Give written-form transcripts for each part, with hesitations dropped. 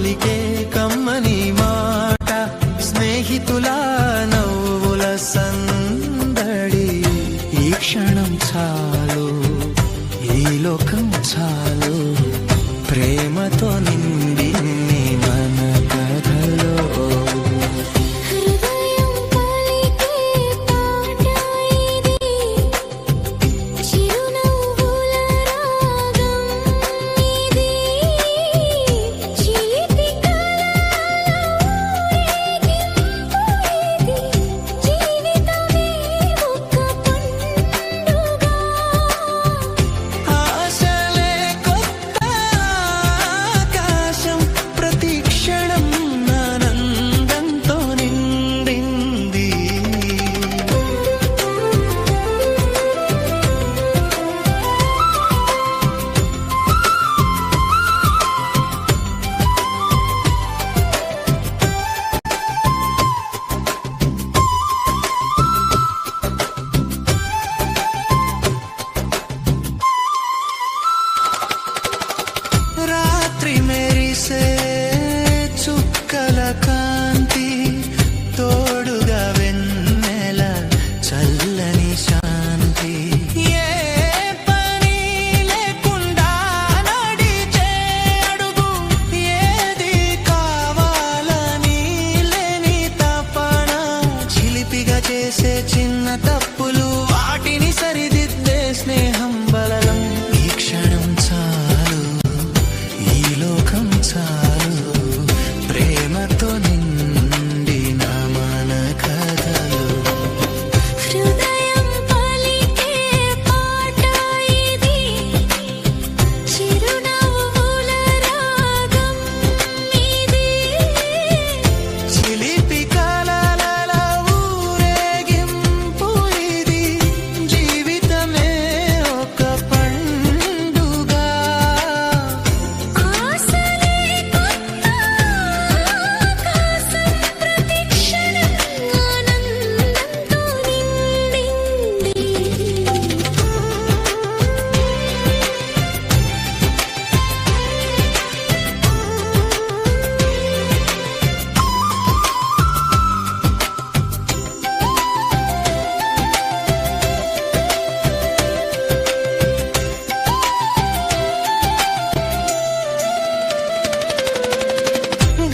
పలికే కమ్మని మాట, స్నేహితుల నవ్వుల సందడి. ఈ క్షణం చాలు, ఈ లోకం చాలు, ప్రేమతో నిండి మన కథలో. చుక్కల కాంతి తోడుగా వెన్నెల చల్లని శాంతి. ఏ పని లేకుండా నడిచే అడుగు, ఏది కావాలని లేని తపన. చిలిపిగా చేసే చిన్న తప్పులు, వాటిని సరిదిద్దే స్నేహం బలగం. ఈ క్షణం చాలు, ఈ లోకం చాలు, ప్రేమతో నిండిన మన కథలు. హృదయం పలికే పాట ఇది, చిరునవ్వుల రాగం ఇది. చిలిపి కలల ఊరేగింపు ఇది, జీవితమే ఒక పండుగ. ఆశలే కొత్త ఆకాశం, ప్రతి క్షణం ఆనందంతో నిండింది.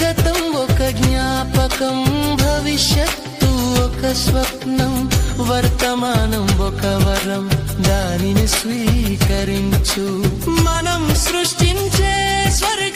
గతం ఒక జ్ఞాపకం, భవిష్యత్తు ఒక స్వప్నం, వర్తమానం ఒక వరం, దానిని స్వీకరించు. మనం సృష్టించే స్వర్గ